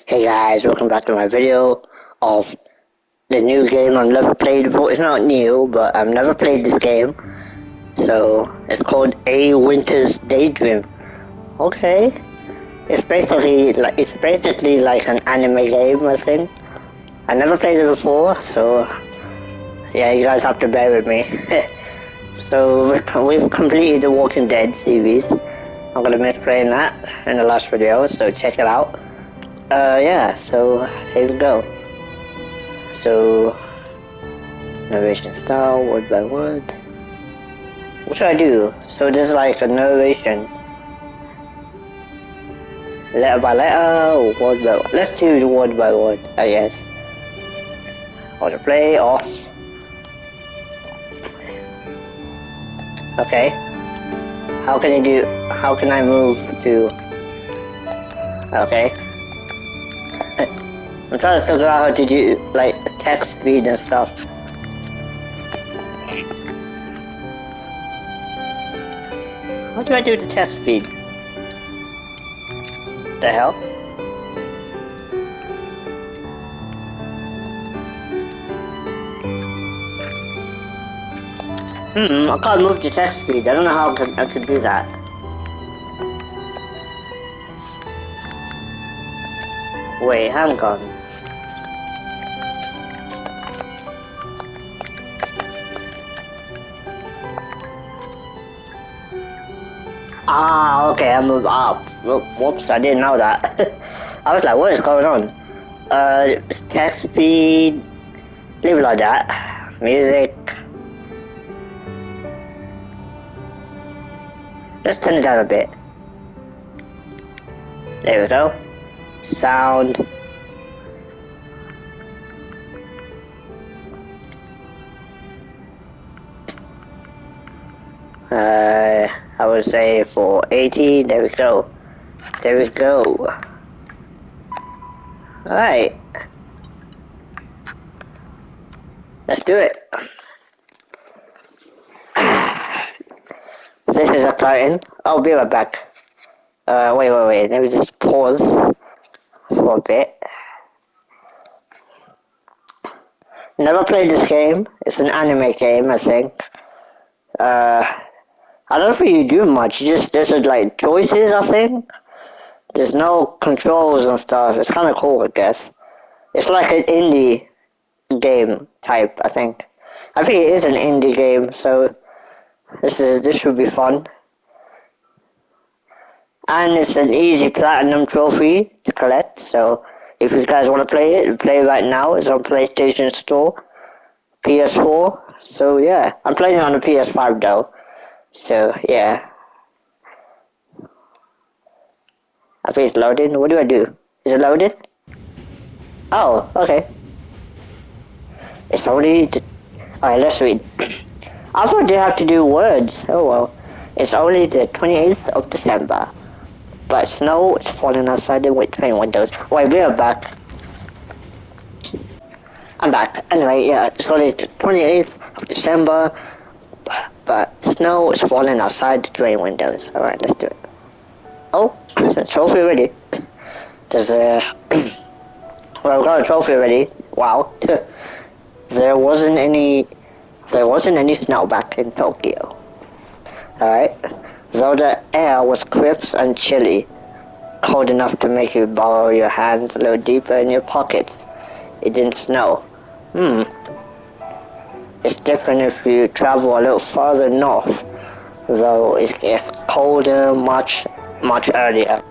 Hey guys, welcome back to my video of the new game I've never played before. It's not new, but I've never played this game. So, it's called A Winter's Daydream. Okay. It's basically like an anime game, I think. I never played it before, so yeah, you guys have to bear with me. So, we've completed the Walking Dead series. I'm gonna miss playing that in the last video, so check it out. Yeah, so here we go. So, narration style, word by word. What should I do? So there's like a narration, letter by letter, word by word. Let's do the word by word, I guess. Auto play, off. Okay. How can I move to, okay. I'm trying to figure out how to do, like, text feed and stuff. How do I do the text feed? The hell? I can't move the text feed. I don't know how I can do that. Wait, hang on. Ah, okay, I moved up. Whoops, I didn't know that. I was like, what is going on? Text feed, leave it like that. Music. Let's turn it down a bit. There we go. Sound. I would say for 80, there we go. There we go. Alright. Let's do it. This is exciting. I'll be right back. Wait. Let me just pause for a bit. Never played this game. It's an anime game, I think. I don't really do much. There's like choices, I think. There's no controls and stuff. It's kind of cool, I guess. It's like an indie game type, I think. I think it is an indie game, so this should be fun. And it's an easy platinum trophy to collect. So if you guys want to play it right now. It's on PlayStation Store, PS4. So yeah, I'm playing it on the PS5 though. So yeah. I think it's loading. What do I do? Is it loaded? Oh, okay. It's only... Alright, let's read. I thought they have to do words. Oh well. It's only the 28th of December. But snow is falling outside the train windows. Wait, we are back. I'm back. Anyway, yeah, it's only the 28th of December. But snow is falling outside the train windows. Alright, let's do it. Oh, trophy ready. There's a... well, I've got a trophy already. Wow. There wasn't any snow back in Tokyo. Alright? Though the air was crisp and chilly, cold enough to make you burrow your hands a little deeper in your pockets, it didn't snow. It's different if you travel a little farther north, though it gets colder much earlier.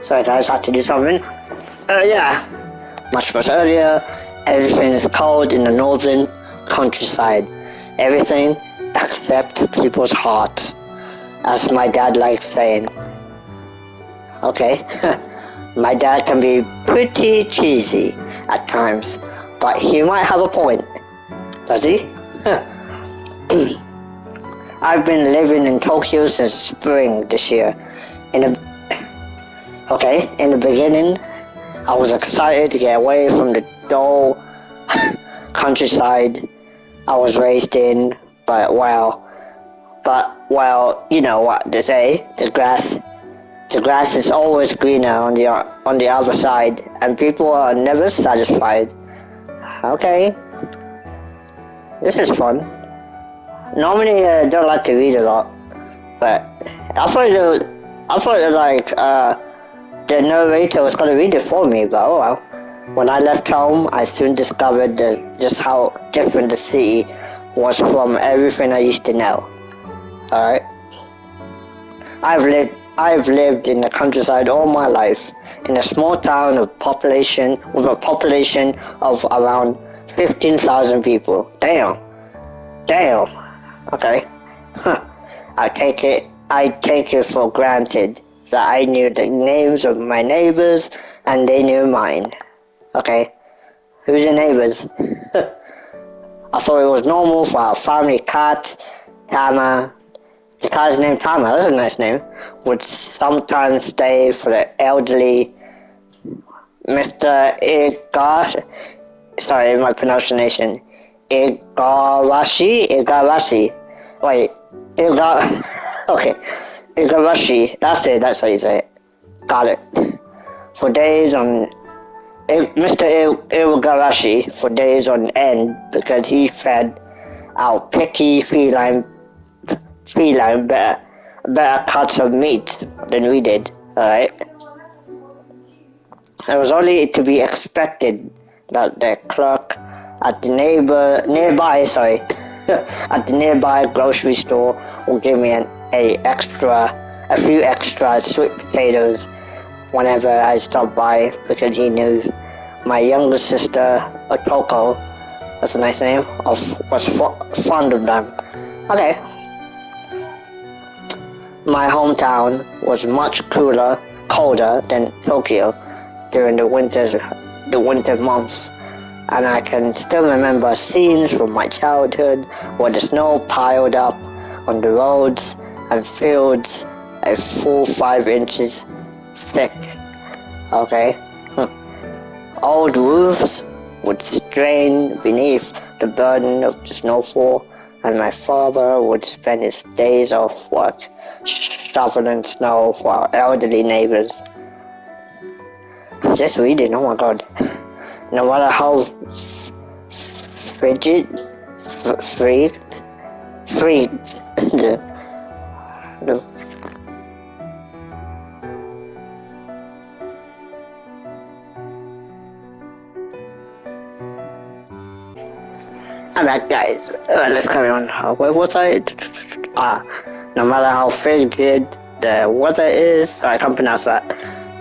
Sorry guys, had to do something. Yeah, much earlier. Everything is cold in the northern countryside. Everything except people's hearts, as my dad likes saying. Okay. My dad can be pretty cheesy at times, but he might have a point. Does he? I've been living in Tokyo since spring this year. In the beginning, I was excited to get away from the dull countryside I was raised in, but you know what they say, the grass is always greener on the other side, and people are never satisfied. Okay, this is fun. Normally, I don't like to read a lot, but I thought the narrator was going to read it for me, but oh well. When I left home, I soon discovered just how different the city was from everything I used to know. Alright? I've lived in the countryside all my life, in a small town with a population of around 15,000 people. Damn. Okay. I take it for granted that I knew the names of my neighbors and they knew mine. Okay. Who's your neighbors? I thought it was normal for our family cat, Tama. The cat's name Tama, that's a nice name. Would sometimes stay for the elderly Mr. Sorry, my pronunciation. Igarashi. Wait, okay. Igarashi, that's how you say it. Got it. For days on Mr. Igarashi for days on end because he fed our picky feline better cuts of meat than we did, alright? It was only to be expected that the clerk at the nearby grocery store would give me a few extra sweet potatoes whenever I stopped by because he knew my younger sister, Otoko, that's a nice name, was fond of them. Okay. My hometown was much colder than Tokyo during the winter months, and I can still remember scenes from my childhood where the snow piled up on the roads and fields a full 5 inches thick. Okay? Old roofs would strain beneath the burden of the snowfall, and my father would spend his days off work shoveling snow for our elderly neighbors. Just reading, oh my god. No matter how freaked I'm back, guys. Let's carry on. Where was I? No matter how frigid the weather is, I can't pronounce that,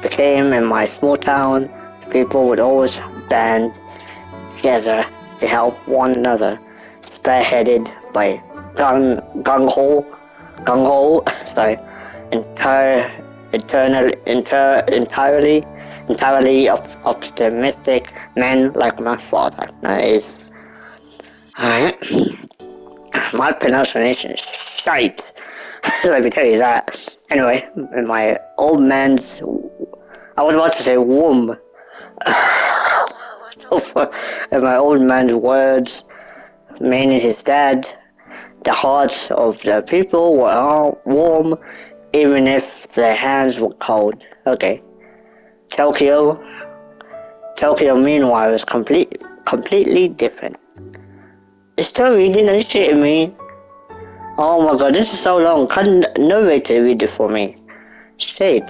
became in my small town, people would always band together to help one another, spearheaded by gung-ho, sorry, entirely optimistic men like my father. Nice. Alright. My pronunciation is shite. Let me tell you that. Anyway, in my old man's... I was about to say womb. In my old man's words, meaning his dad, the hearts of the people were warm, even if their hands were cold. Okay. Tokyo, meanwhile, is completely different. It's still reading, are you shitting me? Oh my god, this is so long. Can narrator read it for me? Shit.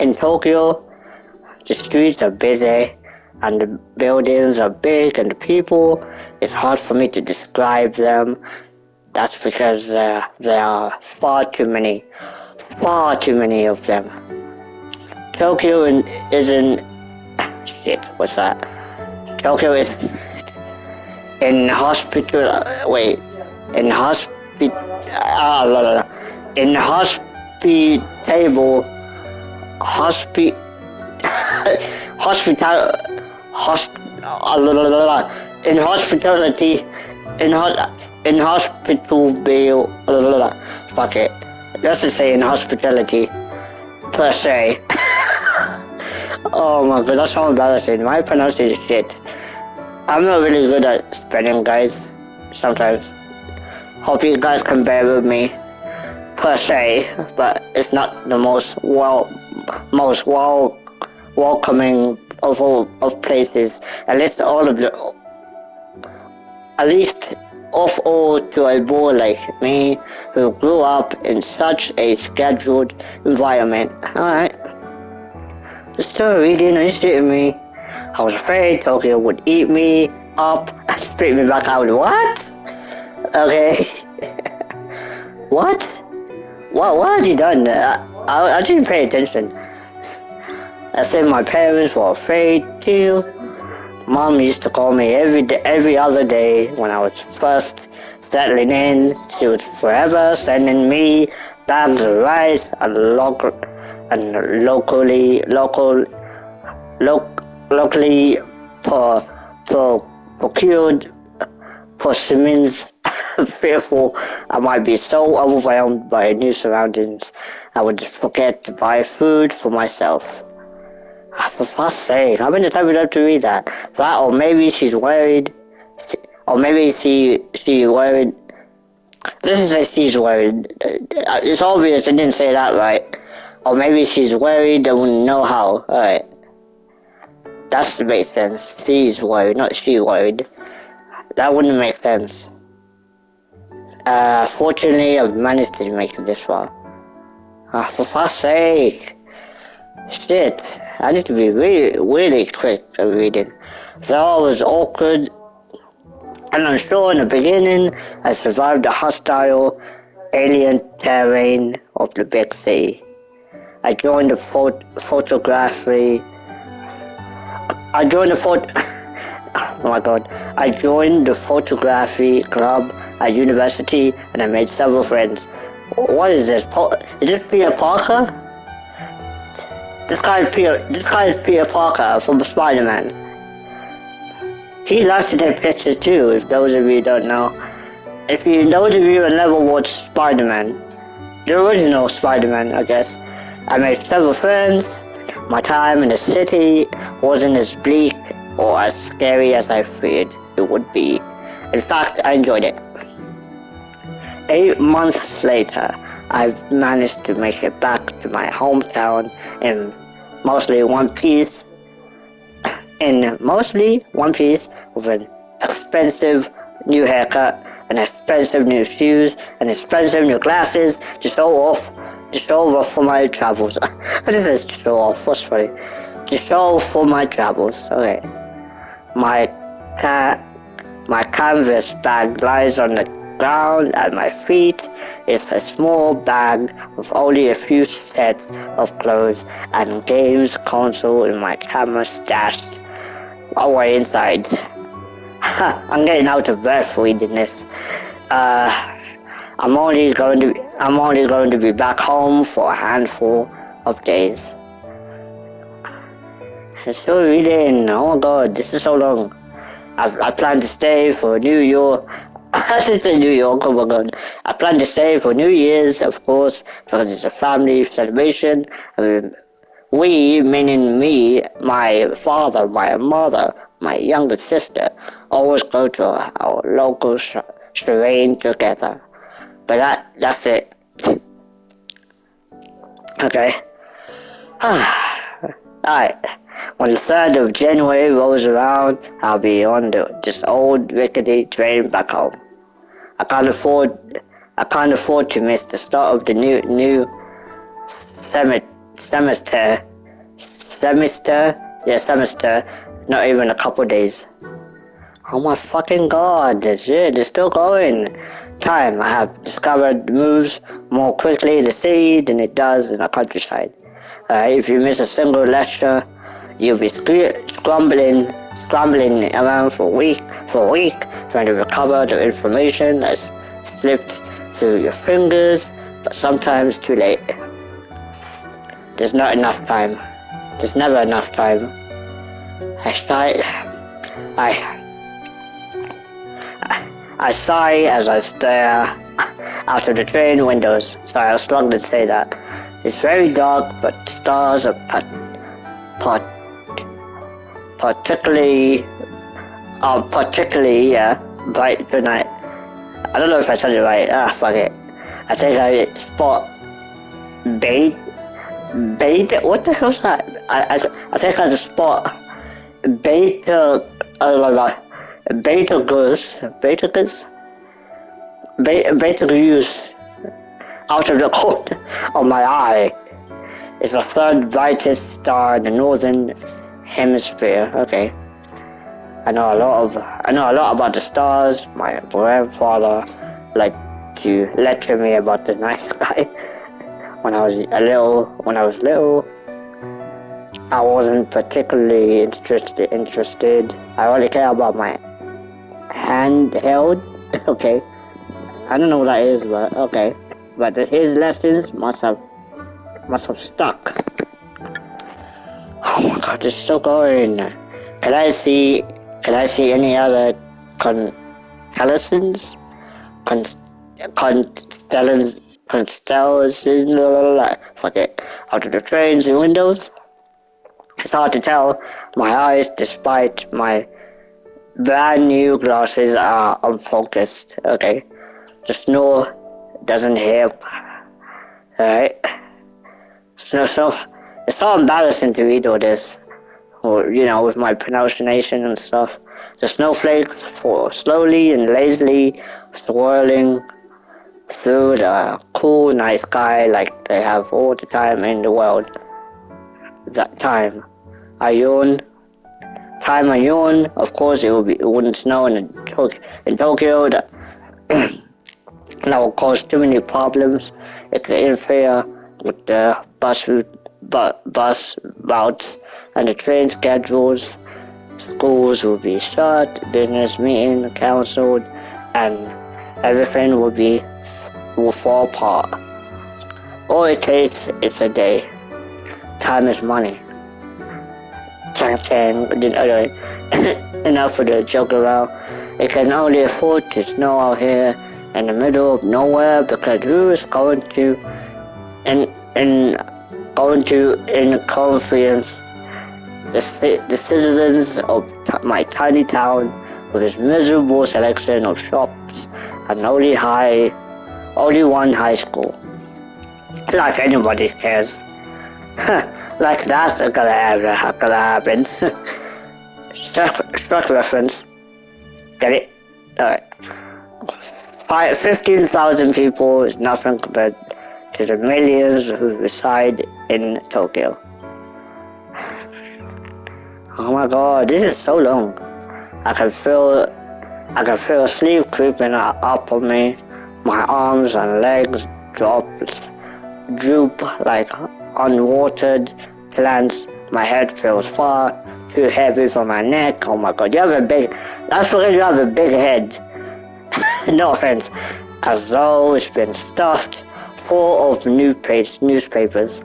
In Tokyo, the streets are busy, and the buildings are big, and the people, it's hard for me to describe them. That's because there are far too many of them. Tokyo isn't... Shit, what's that? Tokyo is... In hospitable hospital, in hospitality, in in hospital bill, fuck it. Let's just say in hospitality, per se. Oh my god, that's so embarrassing. My pronunciation is shit. I'm not really good at spelling, guys. Sometimes. Hope you guys can bear with me, per se, but it's not the most welcoming of all of places. At least all of the, at least of all to a boy like me who grew up in such a scheduled environment. Alright. Just started reading and shitting me. I was afraid Tokyo would eat me up and spit me back out. What? Okay. What? What has he done? I didn't pay attention. I said my parents were afraid too. Mom used to call me every other day when I was first settling in. She was forever sending me bags of rice and locally procured persimmons. Fearful I might be so overwhelmed by new surroundings I would forget to buy food for myself. For fuck's sake, how many times did I have to read that? That, or maybe she's worried, or maybe she worried. This is like she's worried. It's obvious I didn't say that right. Or maybe she's worried and wouldn't know how. Alright. That makes sense. She's worried, not she worried. That wouldn't make sense. Fortunately, I've managed to make it this far. For fuck's sake. Shit. I need to be really quick at reading. Though I was awkward and unsure in the beginning, I survived the hostile alien terrain of the big sea. I joined the photography. Oh my god. I joined the photography club at university and I made several friends. What is this? Is this Peter Parker? This guy is Peter Parker from Spider-Man. He likes to take pictures too, if those of you don't know. Those of you who never watched Spider-Man, the original Spider-Man, I guess, I made several friends. My time in the city wasn't as bleak or as scary as I feared it would be. In fact, I enjoyed it. 8 months later, I've managed to make it back to my hometown in mostly one piece with an expensive new haircut and expensive new shoes and expensive new glasses to show off for my travels. I think it's to show off, what's funny? To show for my travels, okay. My canvas bag lies on the ground at my feet. It's a small bag with only a few sets of clothes and games console in my camera stashed away inside. I'm getting out of breath reading this. I'm only going to be back home for a handful of days. I'm still reading. Oh my god, this is so long. I plan to stay for New Year. I should say New York, oh my god. I plan to stay for New Year's, of course, because it's a family celebration. We, meaning me, my father, my mother, my younger sister, always go to our local shrine together. But that's it. Okay. Alright. When the 3rd of January rolls around, I'll be on this old rickety train back home. I can't afford to miss the start of the new semester. Not even a couple days. Oh my fucking god, this shit is still going. Time I have discovered moves more quickly in the city than it does in the countryside. If you miss a single lecture, you'll be scrambling around for a week, trying to recover the information that's slipped through your fingers, but sometimes too late. There's not enough time. There's never enough time. I I sigh as I stare out of the train windows. Sorry, I was struggling to say that. It's very dark, but stars are particularly bright tonight. I don't know if I said it right. Fuck it. I think I spot beta. What the hell's that? I think I spot beta. Beta goose out of the corner of my eye. It's the third brightest star in the northern hemisphere. Okay. I know a lot about the stars. My grandfather liked to lecture me about the night sky. When I was little, I wasn't particularly interested. I only care about my handheld. Okay. I don't know what that is, but okay. But his lessons must have stuck. Oh my god, this is so going. Can I see any other constellations? Fuck it. Out of the trains and windows? It's hard to tell. My eyes, despite my brand new glasses, are unfocused. Okay. The snore doesn't help. Alright. It's so embarrassing to read all this. Or, with my pronunciation and stuff. The snowflakes fall slowly and lazily swirling through the cool night sky like they have all the time in the world. That time I yawn. Of course it wouldn't snow in Tokyo. That would cause too many problems. It could interfere with the bus routes and the train schedules. Schools will be shut, business meetings cancelled, and everything will fall apart. All it takes is a day. Time is money. Enough for the joke around. It can only afford to snow out here in the middle of nowhere because who is going to inconvenience the citizens of my tiny town with its miserable selection of shops and only one high school. Like anybody cares. Like that's gonna happen. Struck reference. Get it? Alright. 15,000 people is nothing compared to the millions who reside in Tokyo. Oh my god, this is so long. I can feel sleep creeping up on me. My arms and legs droop like unwatered plants. My head feels far too heavy for my neck. Oh my god, that's because you have a big head. No offense. As though it's been stuffed full of newspapers.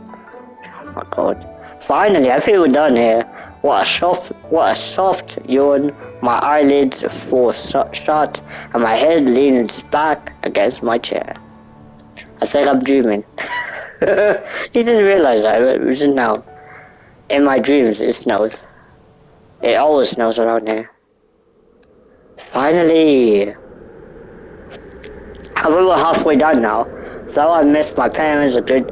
Oh my god. Finally, I feel done here. What a soft yawn. My eyelids fall shut and my head leans back against my chair. I think I'm dreaming. You didn't realize that, but just now. In my dreams, it snows. It always snows around here. Finally. I'm over halfway done now. Though I missed my parents a good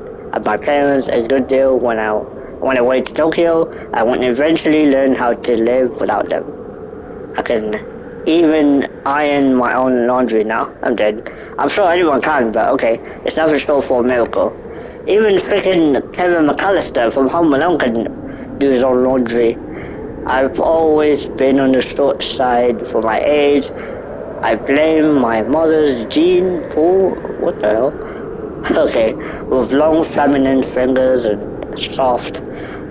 deal when I went away to Tokyo, I want to eventually learn how to live without them. I can even iron my own laundry now. I'm dead. I'm sure anyone can, but okay, it's never short for a miracle. Even freaking Kevin McAllister from Home Alone can do his own laundry. I've always been on the short side for my age. I blame my mother's gene pool. What the hell? Okay, with long feminine fingers and soft,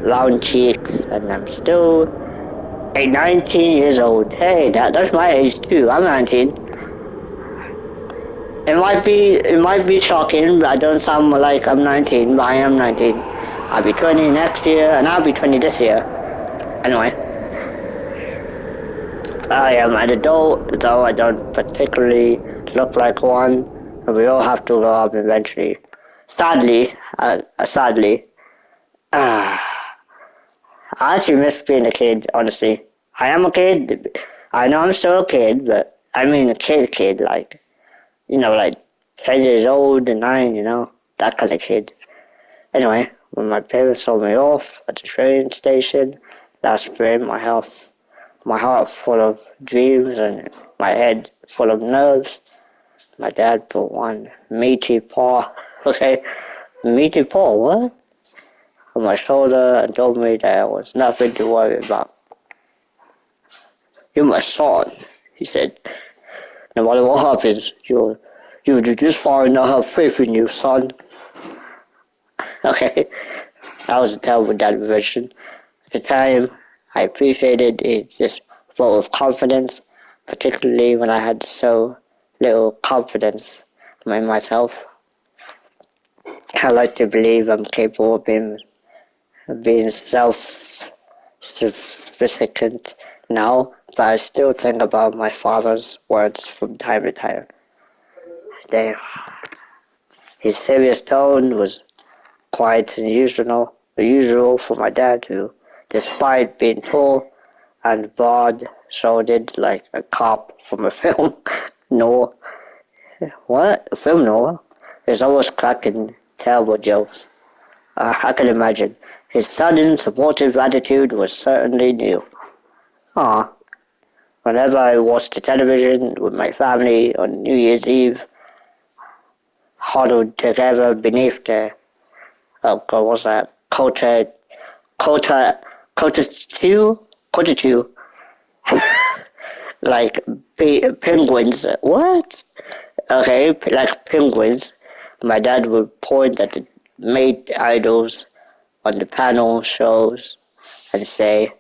round cheeks, and I'm still 19 years old. Hey, that's my age too. I'm 19. It might be shocking, but I don't sound like I'm 19, but I am 19. I'll be 20 next year, and I'll be 20 this year. Anyway, I am an adult, though I don't particularly look like one, and we all have to grow up eventually. Sadly, I actually miss being a kid, honestly. I am a kid. I know I'm still a kid, but I mean a kid, like, like 10 years old and 9, that kind of kid. Anyway, when my parents told me off at the train station last spring, my heart's full of dreams and my head full of nerves. My dad put one meaty paw, okay, meaty paw, what? On my shoulder and told me there was nothing to worry about. You're my son, he said. No matter what happens, you'll do just fine. I have faith in you, son. Okay, that was a terrible deprivation. At the time, I appreciated it just vote of confidence, particularly when I had so little confidence in myself. I like to believe I'm capable of being self-sufficient now, but I still think about my father's words from time to time. They, his serious tone was quite unusual for my dad, who, despite being tall and broad-shouldered like a cop from a film, Noah. What? A film Noah? Is always cracking terrible jokes. I can imagine. His sudden supportive attitude was certainly new. Ah, whenever I watched the television with my family on New Year's Eve, huddled together beneath the what's that? Cota, Cota two, like penguins. What? Okay, like penguins. My dad would point at the mate idols on the panel shows and say,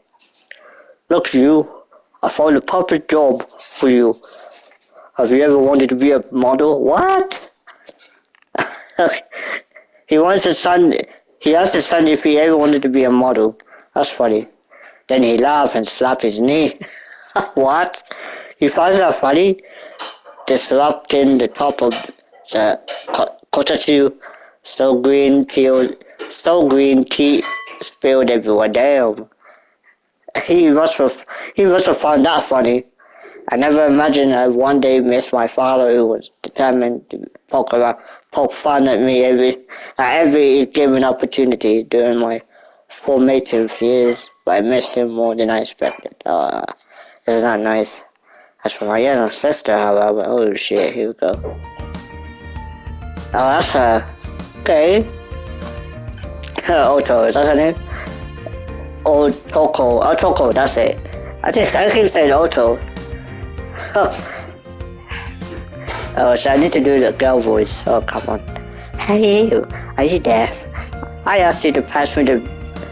"Look, you, I found a perfect job for you. Have you ever wanted to be a model?" What? He wants his son. He asked his son if he ever wanted to be a model. That's funny. Then he laughed and slapped his knee. What? You find that funny? Disrupting the top of the cockatoo, so green tea spilled everywhere. Damn. He must have found that funny. I never imagined I'd one day miss my father, who was determined to poke fun at me at every given opportunity during my formative years, but I missed him more than I expected. Isn't that nice? As for my younger sister, however, oh shit, here we go. Oh, that's her. Okay. Her Otto, is that her name? Otoko, that's it. I keep saying Otto. Oh, so I need to do the girl voice. Oh, come on. Hey, you. Are you deaf? I asked you to pass me the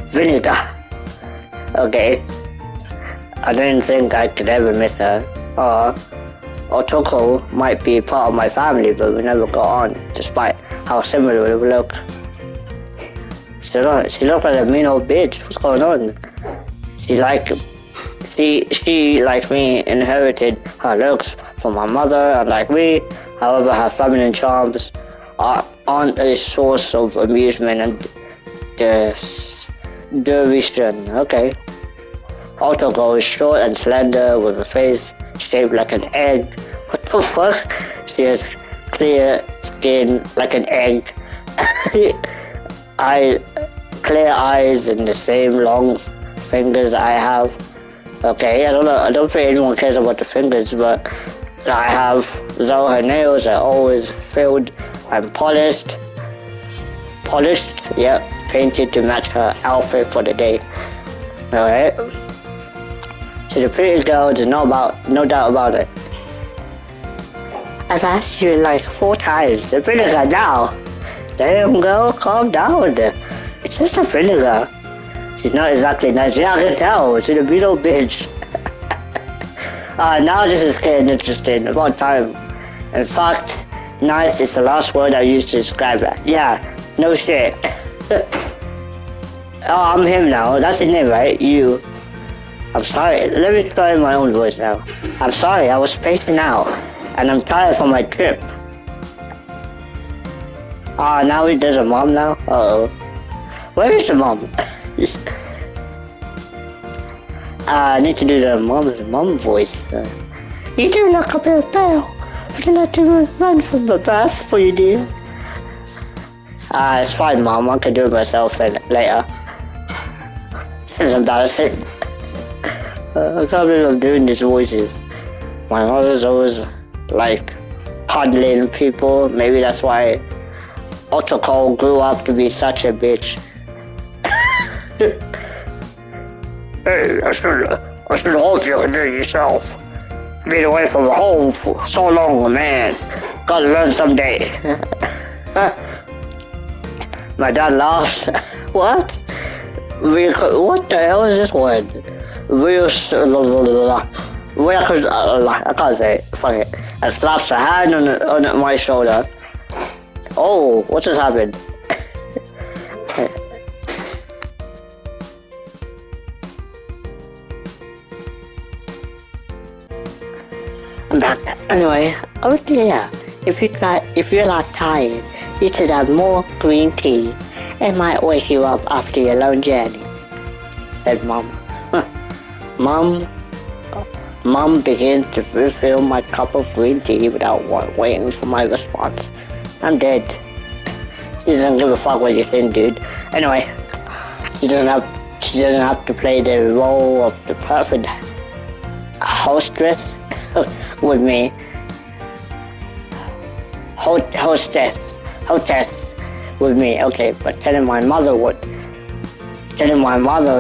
vinegar. Okay. I didn't think I could ever miss her. Otoko might be part of my family, but we never got on, despite how similar we look. She looks like a mean old bitch. What's going on? She, like me, inherited her looks from her mother, unlike me. However, her feminine charms aren't a source of amusement and derision. Okay. Otoko is short and slender with a face shaped like an egg. What the fuck? She has clear skin like an egg. Clear eyes and the same long fingers I have. Okay, I don't think anyone cares about the fingers, but I have, though her nails are always filled and polished, painted to match her outfit for the day. Alright? She's a pretty girl, there's no doubt about it. I've asked you like 4 times, the vinegar now. Damn girl, calm down. It's just a vinegar. She's not exactly nice, yeah, I can tell, she's a big old bitch. Now this is getting interesting, about time. In fact, nice is the last word I used to describe that. Yeah, no shit. Oh, I'm him now. That's his name, right? You. I'm sorry. Let me try my own voice now. I'm sorry. I was spacing out, and I'm tired from my trip. Ah, now there's a mom now. Uh-oh. Where is the mom? I need to do the mom voice. You do look a bit pale. Would you like to run from the bath for you, dear? It's fine, Mom. I can do it myself later. It's embarrassing. I can't believe I'm doing these voices. My mother's always like coddling people. Maybe that's why Otoko grew up to be such a bitch. Hey, I should hope you can do it yourself. Been away from home for so long, man. Gotta learn someday. My dad laughs. What? What the hell is this word? I can't say it. Fuck it. And slaps a hand on my shoulder. Oh, what just happened? I'm back. Anyway, oh dear. If you're not tired, you should have more green tea. It might wake you up after your long journey, said Mom. Mom begins to refill my cup of green tea without waiting for my response. I'm dead. She doesn't give a fuck what you think, dude. Anyway, she doesn't have to play the role of the perfect hostess with me. Hostess with me, okay, but telling my mother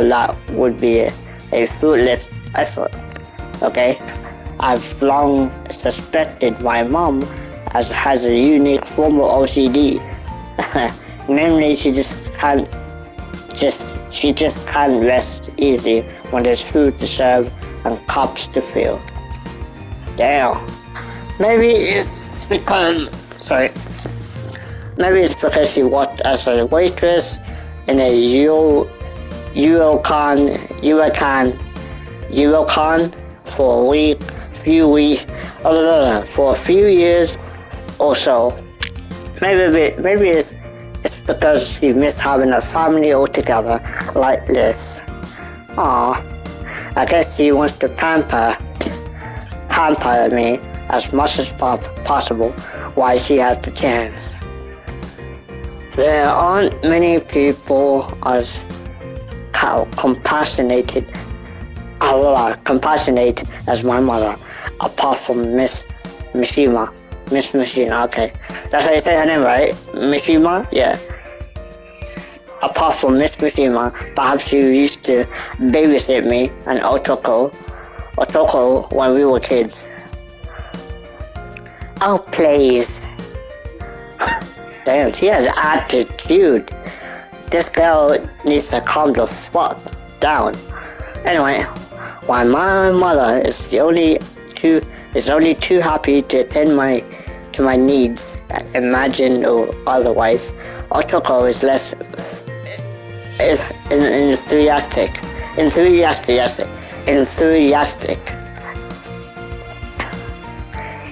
that would be a fruitless effort, okay? I've long suspected my mom has a unique form of OCD. Namely, she just can't rest easy when there's food to serve and cups to fill. Damn. Maybe it's because she worked as a waitress in a Eurocon for a few years or so. Maybe it's because she missed having a family all together like this. Aww, I guess she wants to pamper me as much as possible while she has the chance. There aren't many people as compassionate as my mother, apart from Miss Mishima. Miss Mishima, okay. That's how you say her name, right? Mishima? Yeah. Apart from Miss Mishima, perhaps you used to babysit me and Otoko when we were kids. Oh, please. Damn, she has attitude. This girl needs to calm the fuck down. Anyway, while my mother is only too happy to attend to my needs, imagined or otherwise, Otoko is less enthusiastic.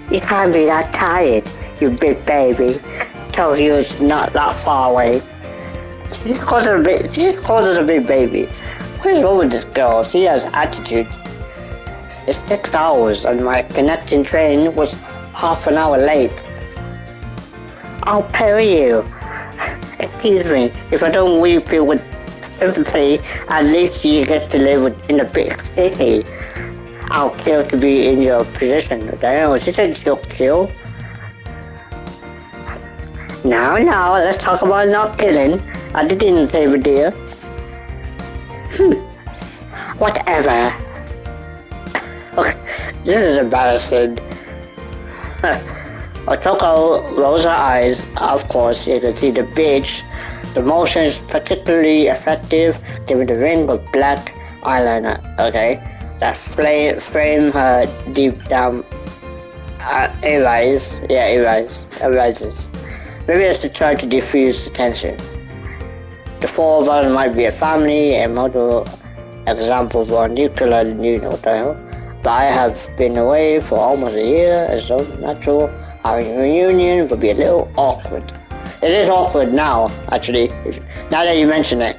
You can't be that tired, you big baby. Told you it's not that far away. She just calls her a big baby. What is wrong with this girl? She has attitude. It's 6 hours and my connecting train was half an hour late. I'll pay you. Excuse me, if I don't weep you with sympathy, at least you get to live in a big city. I'll kill to be in your position. Damn, she said she'll kill. Now, let's talk about not killing. I didn't say a deal. Whatever. Okay, this is embarrassing. Otoko rolls her eyes. Of course, you can see the bitch. The motion is particularly effective given the ring of black eyeliner, okay? That frame her deep down. It rises. Maybe it's to try to diffuse the tension. the four of us might be a family, and multiple examples were nuclear, what the hell. But I have been away for almost a year, and so natural having a reunion would be a little awkward. It is awkward now, actually, now that you mention it.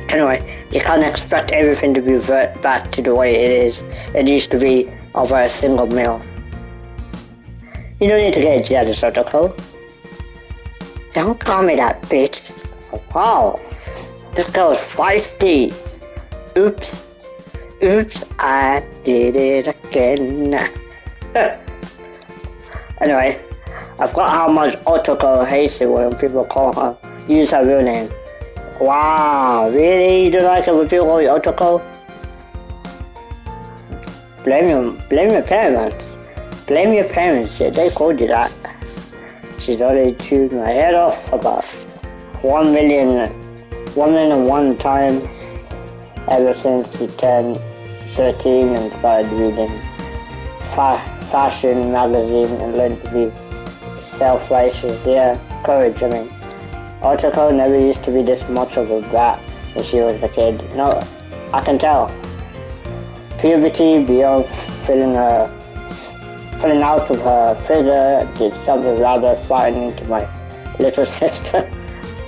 Anyway, you can't expect everything to revert back to the way it used to be over a single meal. You don't need to get jealous, Otoko. Don't call me that, bitch. Wow, this girl's feisty. Oops, I did it again. Anyway, I forgot how much Otoko hates it when people use her real name. Wow, really? You don't like it when people call you Otoko? Blame your parents. Blame your parents, shit. They called you that. She's already chewed my head off about 1 million and one time ever since she turned 13 and started reading fashion magazine and learned to be self-righteous. Yeah, courage, I mean. Otoko never used to be this much of a brat when she was a kid. No, I can tell. Puberty beyond filling out of her figure did something rather frightening to my little sister.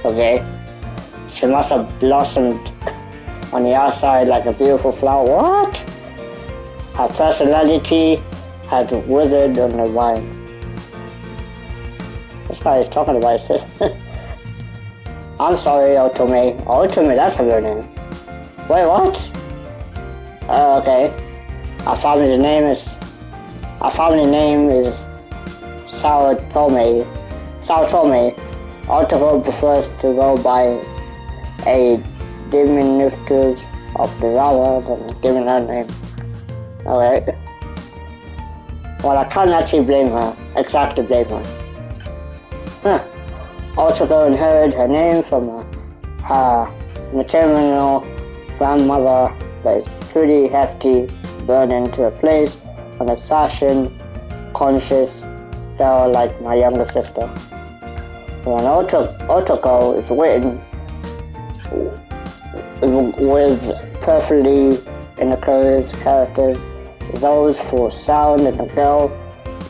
Okay? She must have blossomed on the outside like a beautiful flower. What? Her personality has withered on the vine. This guy is talking about his sister. I'm sorry, Otome. Otome, that's her real name. Wait, what? Okay. Our family name is Saotome. Otoko prefers to go by a diminutive of the rather than giving her name. Okay. Well, I can't actually blame her. Exactly blame her. Otoko inherited her name from her maternal grandmother, but it's pretty hefty burden to replace an fashion-conscious girl like my younger sister. When Otoko is written with perfectly encouraged characters, those for sound and a girl,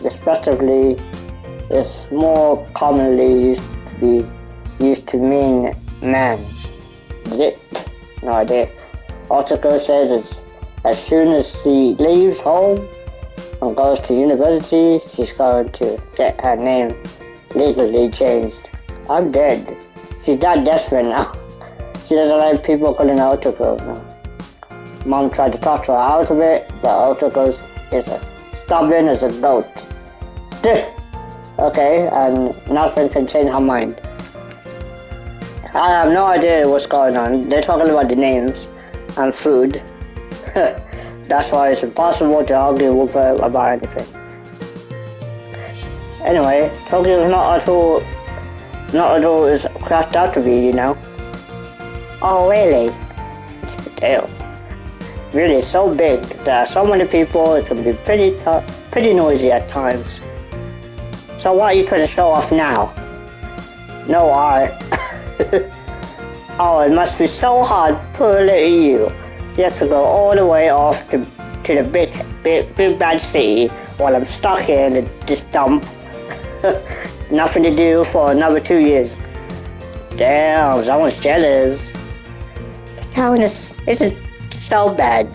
respectively, is more commonly used to mean man. Is it? No idea. Otoko says as soon as she leaves home and goes to university, she's going to get her name legally changed. I'm dead. She's that desperate now. She doesn't like people calling her Otoko now. Mom tried to talk to her out of it, but Otoko is as stubborn as a goat. Okay, and nothing can change her mind. I have no idea what's going on. They're talking about the names and food. That's why it's impossible to argue with her about anything. Anyway, Tokyo is not at all is cracked out to be, you know. Oh really? Damn. Really so big. There are so many people, it can be pretty noisy at times. So why are you trying to show off now? No, oh, it must be so hard, poor little you. You have to go all the way off to the big bad city while I'm stuck here in this dump. Nothing to do for another 2 years. Damn, someone's jealous. The town isn't so bad,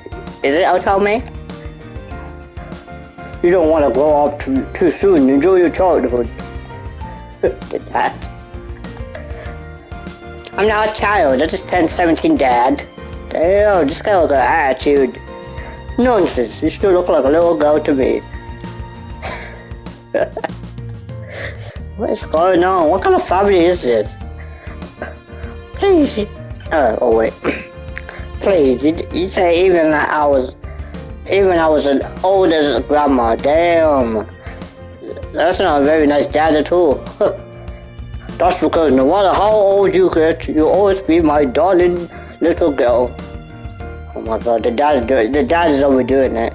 is it, Otome? You don't want to grow up too soon. Enjoy your childhood. Dad. I'm not a child. I just turned 17, Dad. Damn, this guy with an attitude. Nonsense. You still look like a little girl to me. What is going on? What kind of family is this? Please. Oh wait. Please. You say even I was an older grandma. Damn. That's not a very nice dad at all. That's because no matter how old you get, you'll always be my darling little girl. Oh my god, the dad is overdoing it.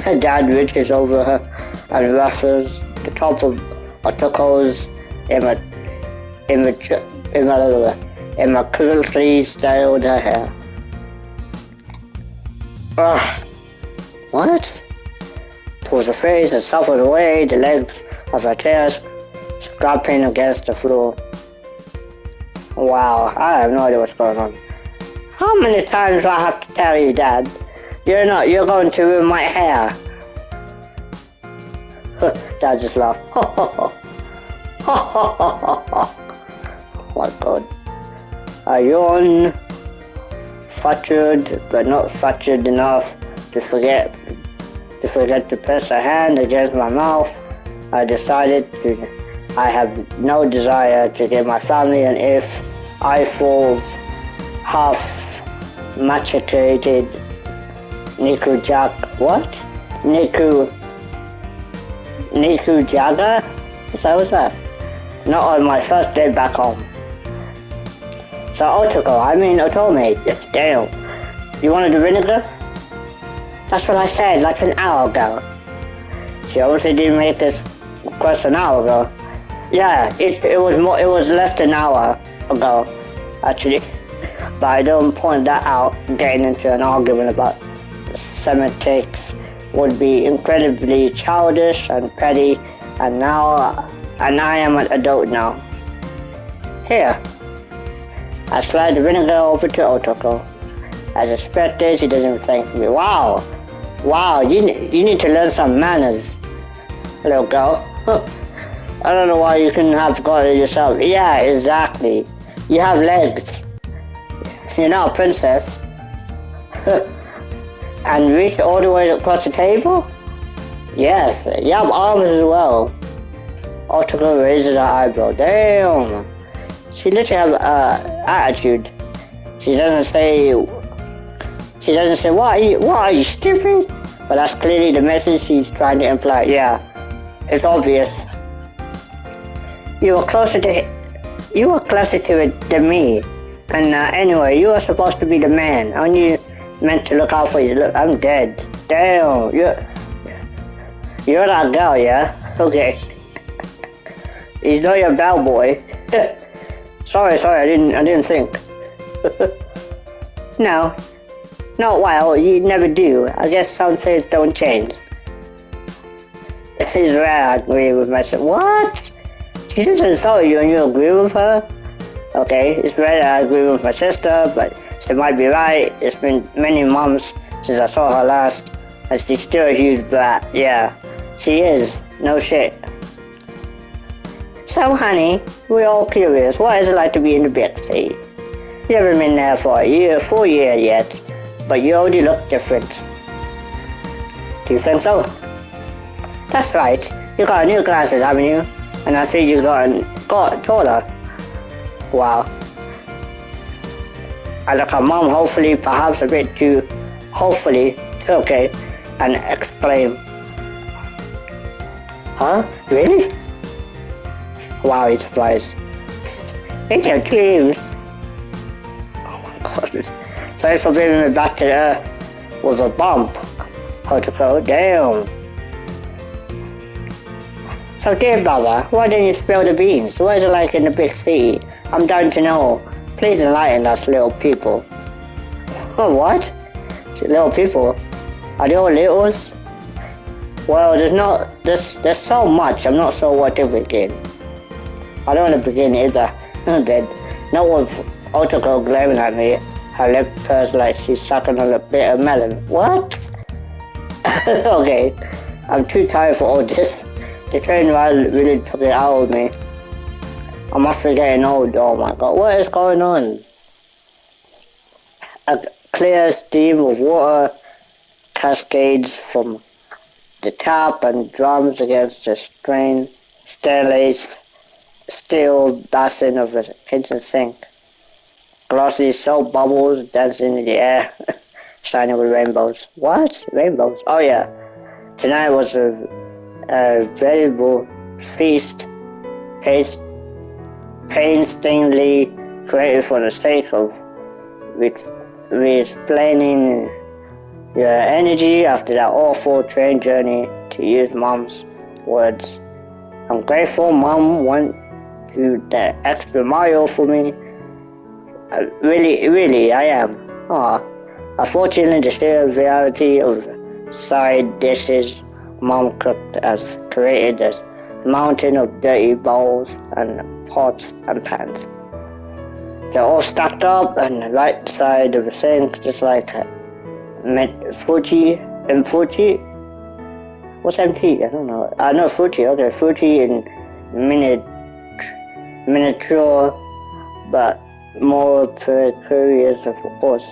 The dad reaches over her and ruffles the top of Otoko's in my curly styled hair. Ugh. What? Pulls the face and shuffles away the legs of her chairs, scrapping against the floor. Wow, I have no idea what's going on. How many times do I have to tell you, Dad? You're going to ruin my hair. Dad just laughed. Oh my God. I yawn, fluttered, but not fluttered enough to forget to press a hand against my mouth. I have no desire to give my family an eyeful of half masticated Nikujaga? What's that? Not on my first day back home. So Otome, damn. You wanted the vinegar? That's what I said like an hour ago. She obviously didn't make this request an hour ago. Yeah, it was less than an hour ago, actually. But I don't point that out, getting into an argument about semantics would be incredibly childish and petty, and I am an adult now. Here, I slide the vinegar over to Otoko. As expected, she doesn't thank me. Wow, you need to learn some manners, little girl. I don't know why you couldn't have got it yourself. Yeah, exactly. You have legs. You're not a princess. And reach all the way across the table? Yes, you have arms as well. Otoko raises her eyebrow. Damn. She literally has attitude. She doesn't say, what are you stupid? But that's clearly the message she's trying to imply. Yeah, it's obvious. You were closer to it than me. And anyway, you were supposed to be the man. Aren't you meant to look out for you? Look, I'm dead. Damn, you're that girl, yeah? Okay. He's not your bellboy. Sorry, I didn't think. No, well, you never do. I guess some things don't change. It's rare I agree with myself. What? She just insulted you and you agree with her? Okay, it's rare I agree with my sister, but she might be right. It's been many months since I saw her last, and she's still a huge brat. Yeah, she is. No shit. So, honey, we're all curious. What is it like to be in the big city? You haven't been there for a full year yet, but you already look different. Do you think so? That's right. You got new glasses, haven't you? And I see you got taller. Wow. I look at Mom, hopefully, perhaps a bit too, okay, and exclaim. Huh? Really? Wow, he's surprised. In your dreams. Oh my God. Thanks for bringing me back to Earth with a bump. Protocol, damn. So dear brother, why didn't you spill the beans? What is it like in the big city? I'm dying to know. Please enlighten us little people. Oh, what? Little people? Are they all littles? Well, there's so much, I'm not sure where to begin. I don't want to begin either. I'm dead. No one's Otoko glaring at me. Her lip purrs like she's sucking on a bit of melon. What? Okay, I'm too tired for all this. The train ride really took it out of me. I must be getting old. Oh my God, what is going on? A clear stream of water cascades from the tap and drums against the stainless steel basin of the kitchen sink. Glossy soap bubbles dancing in the air, shining with rainbows. What? Rainbows? Oh yeah. Tonight was a veritable feast, painstakingly created for the sake of explaining your energy after that awful train journey, to use Mom's words. I'm grateful Mom do the extra mile for me. Really, I am. Unfortunately, the sheer variety of side dishes mom cooked has created this mountain of dirty bowls and pots and pans. They're all stacked up on the right side of the sink, just like Fuji and Fuji. What's MT? I don't know. I know Fuji. Okay, Fuji in miniature, but more precarious, of course.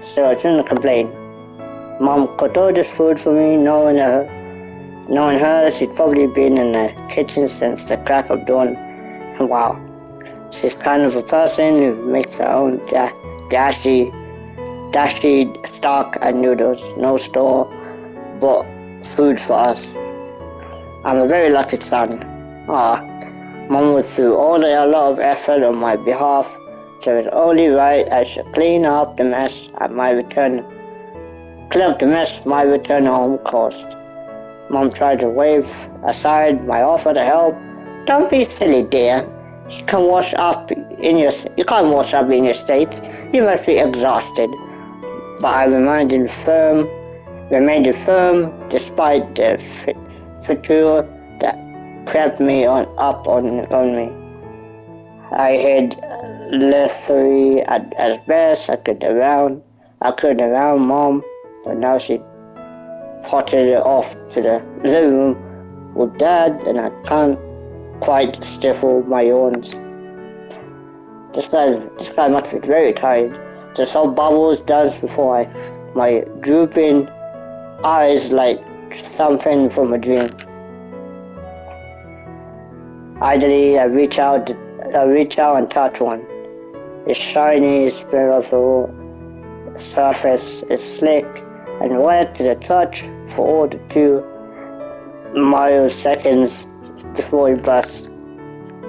So I shouldn't complain. Mom cooked all this food for me, knowing her, she'd probably been in the kitchen since the crack of dawn. And wow, she's kind of a person who makes her own dashi stock and noodles, no store bought food for us. I'm a very lucky son. Mom went through a lot of effort on my behalf, so it's only right I should clean up the mess my return home caused. Mom tried to wave aside my offer to help. Don't be silly, dear. You can't wash up in your state. You must be exhausted. But I remained firm despite the fatigue that crept up on me. I hid literally as best I could around Mom, but now she potted it off to the living room with Dad, and I can't quite stifle my yawns. This guy must be very tired. Just how Bubbles does before my drooping eyes like something from a dream. Idly, I reach out and touch one. Its shiny, spherical surface is slick and wet to the touch for all the 2 milliseconds before it bursts.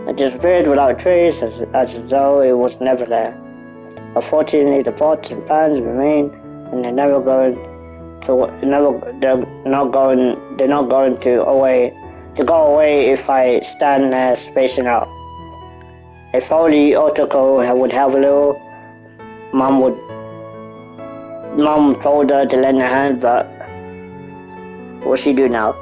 It disappeared without trace, as though it was never there. Unfortunately, the pots and pans remain, and they're not going to go away if I stand there spacing out. If only Otoko would have a little, Mom told her to lend a hand, but what'll she do now?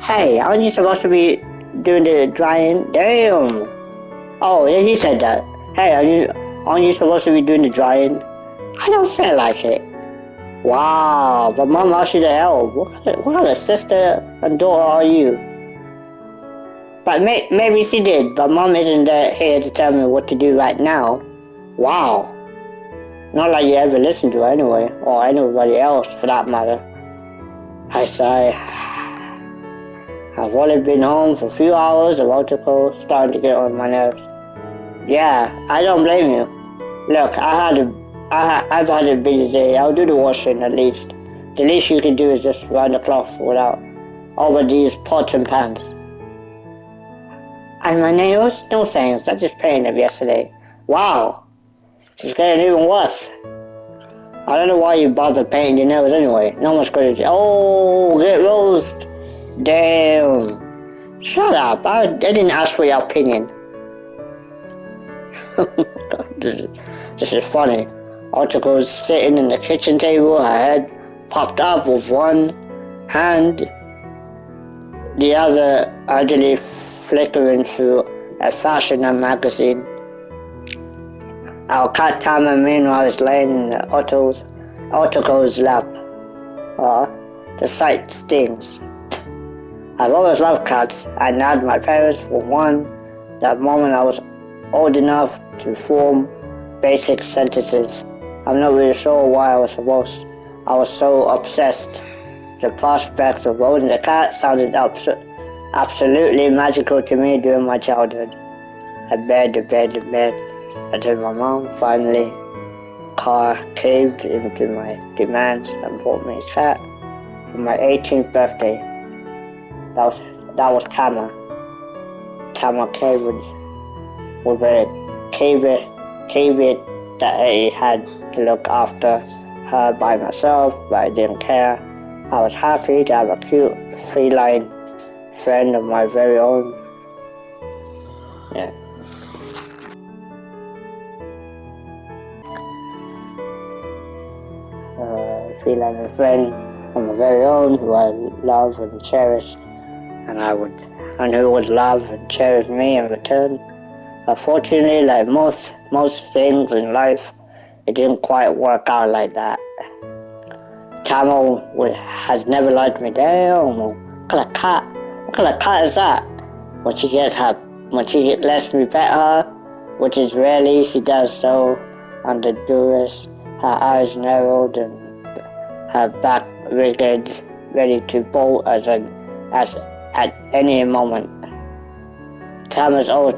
Hey, aren't you supposed to be doing the drying? Damn! Oh, yeah, he said that. Hey, aren't you supposed to be doing the drying? I don't feel like it. Wow, but Mom asked you to help. What kind of sister and daughter are you? But maybe she did, but Mom isn't here to tell me what to do right now. Wow. Not like you ever listen to her anyway, or anybody else for that matter. I sigh. I've only been home for a few hours, the Otoko starting to get on my nerves. Yeah, I don't blame you. Look, I've had a busy day. I'll do the washing at least. The least you can do is just run the cloth without over these pots and pans. And my nails? No thanks, I just painted them yesterday. Wow, it's getting even worse. I don't know why you bother painting your nails anyway. No one's going to say, oh, get roast. Damn. Shut up, I didn't ask for your opinion. This is funny. Otoko's sitting in the kitchen table, her head popped up with one hand, the other idly flickering through a fashion magazine. Our cat Tama meanwhile is laying in Otoko's lap. The sight stings. I've always loved cats. I nabbed my parents for one. That moment I was old enough to form basic sentences. I'm not really sure why I was so obsessed. The prospect of owning a cat sounded absolutely magical to me during my childhood. I bed, until my mom finally caved into my demands and bought me a cat for my 18th birthday. That was Tama. Tama caved with a caveat that I had to look after her by myself, but I didn't care. I was happy to have a cute feline friend of my very own. Yeah. I feel like a friend of my very own who I love and cherish, and who would love and cherish me in return. Unfortunately, like most things in life, it didn't quite work out like that. Camel has never liked me. Damn, what kind of cat? What kind of cat is that? When she gets her, when she lets me pet her, which is rarely, she does so under duress, her eyes narrowed and her back rigged, ready to bolt as at any moment. Cameras always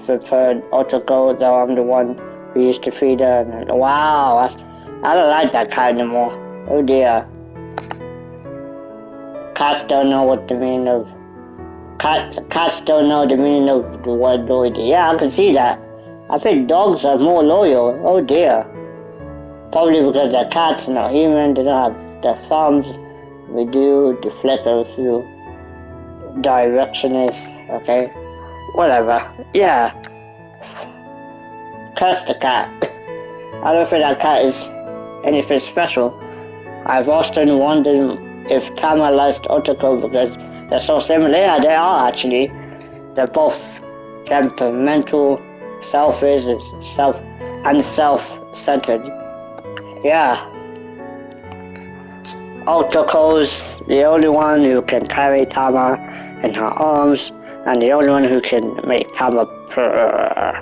preferred Otoko, though I'm the one who used to feed her. And wow, I don't like that cat anymore. Oh dear. Cats don't know what the meaning of cats don't know the meaning of the word loyalty. Yeah, I can see that. I think dogs are more loyal. Oh dear. Probably because they're cats, not human. They don't have their thumbs. We do. The flicker through directionist. Okay. Whatever. Yeah. Curse the cat. I don't think that cat is anything special. I've often wondered if Tama likes Otoko because they're so similar. Yeah, they are actually. They're both temperamental, selfish, and self-centered. Yeah. Otoko's the only one who can carry Tama in her arms, and the only one who can make Tama purr.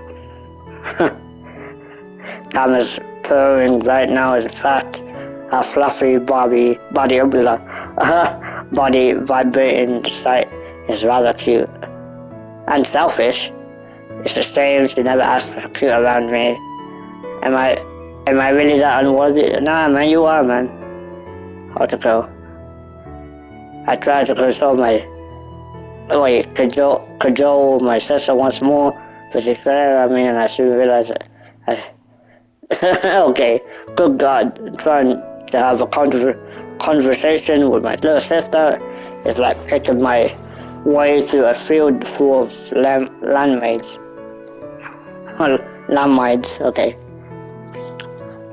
Tama's purring right now is in fact her fluffy body vibrating sight is rather cute. And selfish. It's a shame she never asked for cute around me. Am I really that unworthy? Nah man, you are man. How to go? I tried to cajole my sister once more, but she stared at me and I soon realized that okay, good God, trying to have a conversation with my little sister is like picking my way through a field full of landmines. Landmines, okay.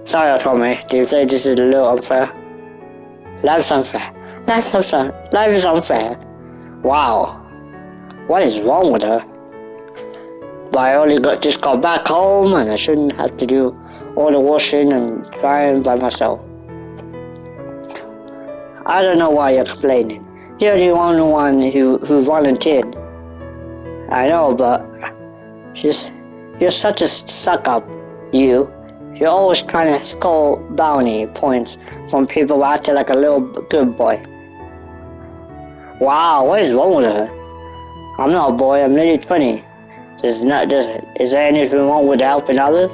Sorry, Tommy, do you think this is a little unfair? Life's unfair. Life is unfair. Wow, what is wrong with her? But I only just got back home and I shouldn't have to do all the washing and drying by myself. I don't know why you're complaining. You're the only one who volunteered. I know, but you're such a suck up, you. You're always trying to score bounty points from people acting like a little good boy. Wow, what is wrong with her? I'm not a boy, I'm nearly 20. Is there anything wrong with helping others?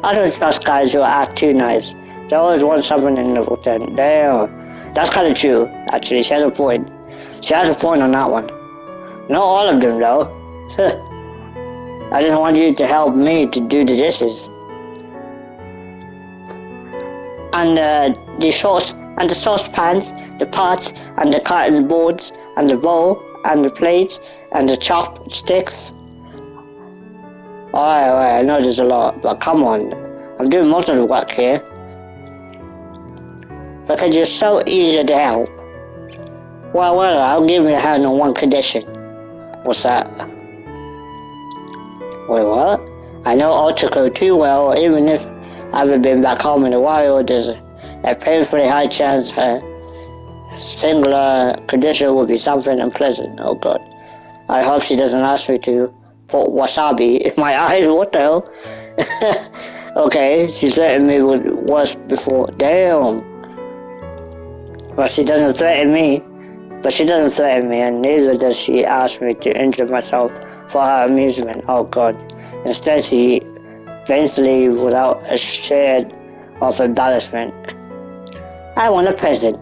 I don't trust guys who act too nice. They always want something in return. Damn, that's kind of true, actually. She has a point. She has a point on that one. Not all of them, though. I just want you to help me to do the dishes. And the saucepans, the pots, and the cutting boards, and the bowl, and the plates, and the chopsticks. Alright, I know there's a lot, but come on. I'm doing most of the work here. Because you're so easy to help. Well, I'll give you a hand on one condition. What's that? Wait, what? I know Otoko too well, even if I haven't been back home in a while, there's a painfully high chance her singular condition will be something unpleasant. Oh god. I hope she doesn't ask me to put wasabi in my eyes. What the hell? Okay, she's threatened me with worse before. Damn. But she doesn't threaten me. And neither does she ask me to injure myself for her amusement. Oh god. Instead, she painfully without a shade of embarrassment. I want a present.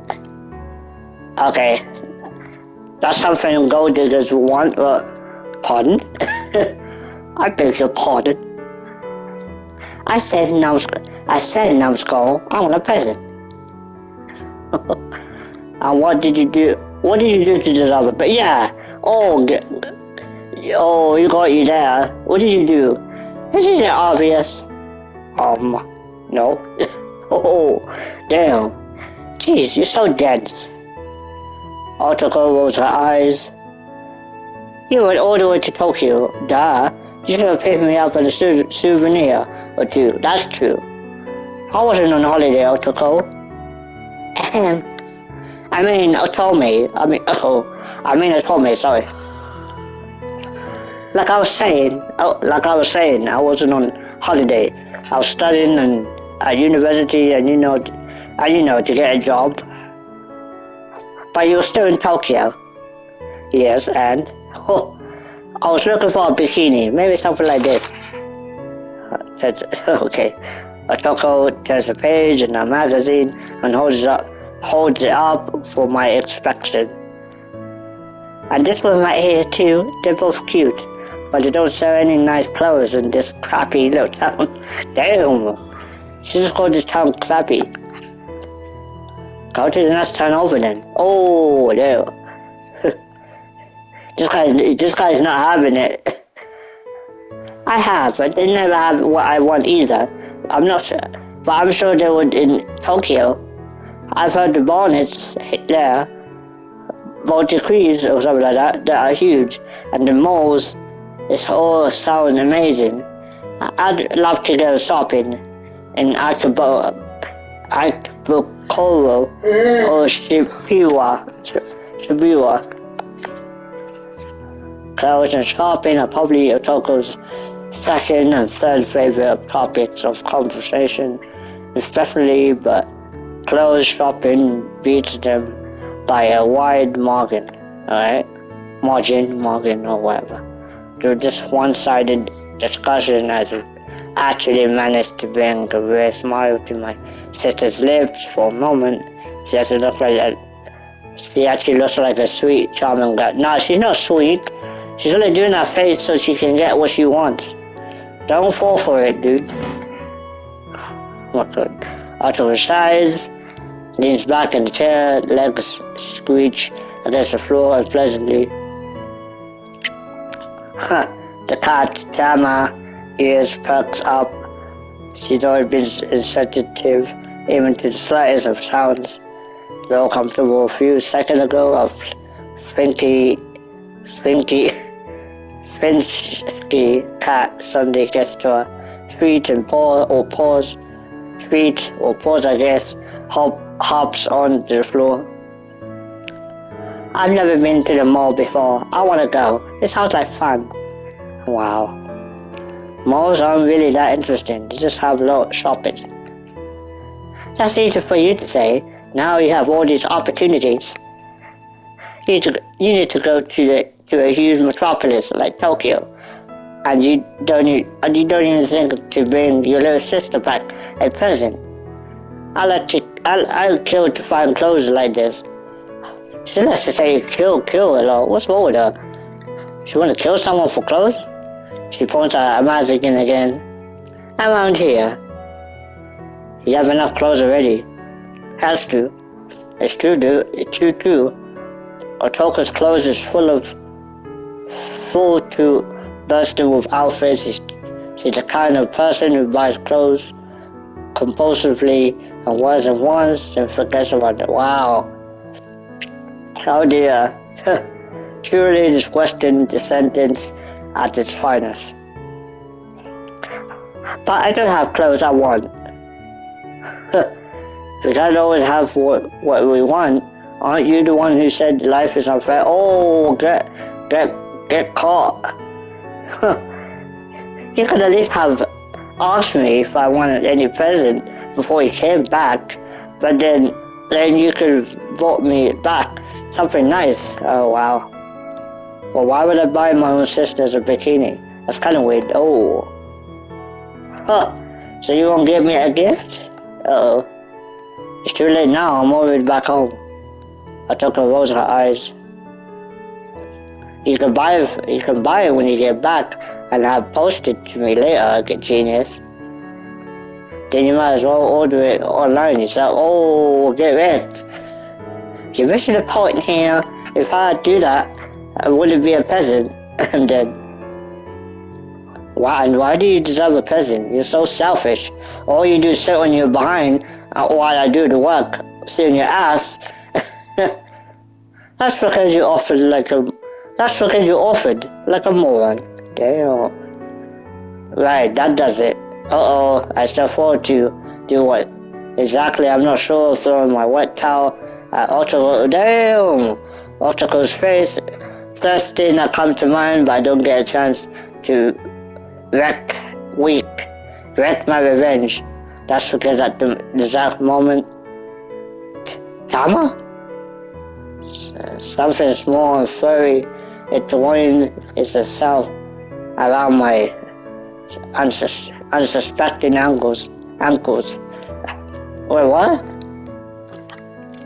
Okay. That's something gold diggers want, pardon? I beg your pardon. I said numbskull, I want a present. And what did you do? What did you do to deserve it? But yeah, Oh, you got you there. What did you do? This isn't obvious. No. Oh, damn. Jeez, you're so dense. Otoko rolls her eyes. You went all the way to Tokyo. Duh. You should have picked me up at a souvenir or two. That's true. I wasn't on holiday, Otoko. Otome. Otome, sorry. Like I was saying, I wasn't on holiday. I was studying at university and to get a job. But you were still in Tokyo. Yes, and I was looking for a bikini, maybe something like this. That's okay. Otoko turns the page in a magazine and holds it up for my inspection. And this one right here too, they're both cute, but they don't sell any nice clothes in this crappy little town. Damn, she just called this town crappy. Go to the next town over then. Oh, there. This guy's not having it. I have, but they never have what I want either. I'm not sure, but I'm sure they would in Tokyo. I've heard the bonnets there, multi-crease or something like that are huge, and the malls, it's all sound amazing. I'd love to go shopping in Akabokoro or Shibuya. Clothes and shopping are probably Otoko's second and third favorite topics of conversation, especially, but clothes shopping beats them by a wide margin, alright? Margin, or whatever. Through this one-sided discussion, as it actually managed to bring a rare smile to my sister's lips for a moment. She actually looks like a sweet, charming girl. No, she's not sweet. She's only doing that face so she can get what she wants. Don't fall for it, dude. What good? Out of her size, leans back in the chair, legs squeak against the floor unpleasantly. The cat, Tama, ears perks up. She's always been insensitive, even to the slightest of sounds. Though comfortable a few seconds ago of Finky cat suddenly gets to her feet and paws, I guess, hops on the floor. I've never been to the mall before. I want to go. It sounds like fun. Wow. Malls aren't really that interesting. They just have a lot of shopping. That's easy for you to say. Now you have all these opportunities. You need to go to a huge metropolis like Tokyo, and you don't even think to bring your little sister back a present. I'll kill to find clothes like this. She likes to say kill a lot. What's wrong with her? She want to kill someone for clothes? She points at a magazine again. Around here. You have enough clothes already. Has to. It's true, dude. It's true. Otoko's clothes is full to bursting with outfits. She's the kind of person who buys clothes compulsively and wears them once, then forgets about it. Wow. Oh dear. Truly this Western descendants at its finest. But I don't have clothes I want. We can't always have what we want. Aren't you the one who said life is unfair? Oh, get caught. You could at least have asked me if I wanted any present before you came back, but then you could have bought me back something nice. Oh wow. Well, why would I buy my own sister's a bikini? That's kind of weird. Oh. So you won't give me a gift? Uh-oh. It's too late now. I'm already back home. Otoko rolls her eyes. You can buy it when you get back and have posted to me later, genius. Then you might as well order it online yourself. Oh, get wrecked. You're missing the point here. If I do that, I wouldn't be a peasant. I'm dead. Why? And why do you deserve a present? You're so selfish. All you do is sit on your behind while I do the work. Sit on your ass. That's because you offered like a. That's because you offered like a moron. Damn. Right, that does it. Uh-oh, I still forward to do what? Exactly, I'm not sure. Throwing my wet towel at Optical. Damn! Optical's face. First thing that comes to mind, but I don't get a chance to wreak, weak, wreak my revenge. That's because at the exact moment, Tama? Something small and furry, it twined itself around my unsuspecting ankles. Wait, what?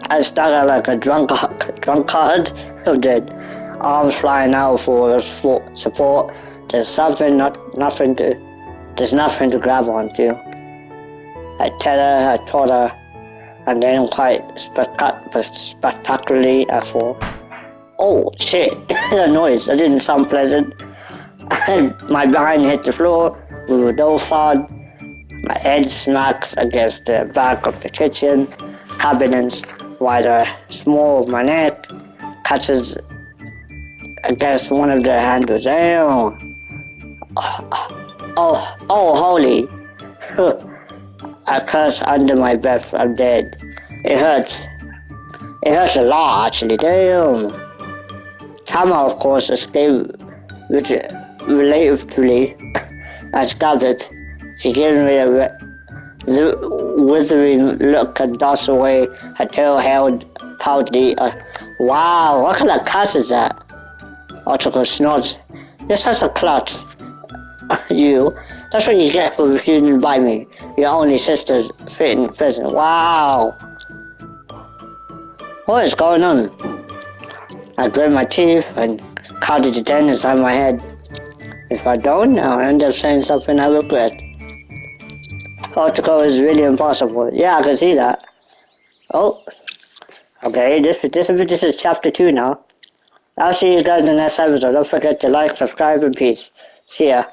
I started like a drunkard. I'm dead. Arms flying out for support. There's nothing to grab onto. I told her, and then quite spectacularly I fall. Oh shit! The noise. That didn't sound pleasant. My behind hit the floor. We were no fun. My head smacks against the back of the kitchen cabinets, while the small of my neck catches against one of the handles. Damn! Holy! I curse under my breath. I'm dead. It hurts. It hurts a lot, actually. Damn. Tama, of course, escaped relatively as gathered. She gave me the withering look and tossed away her tail held proudly. Wow, what kind of cat is that? Otto snorts. You're such a klutz. You. That's what you get for refusing to buy me. Your only sister's fit in prison. Wow. What is going on? I grit my teeth and counted to 10 inside my head. If I don't, I'll end up saying something I regret. Otto is really impossible. Yeah, I can see that. Oh, okay, this is chapter 2 now. I'll see you guys in the next episode. Don't forget to like, subscribe, and peace. See ya.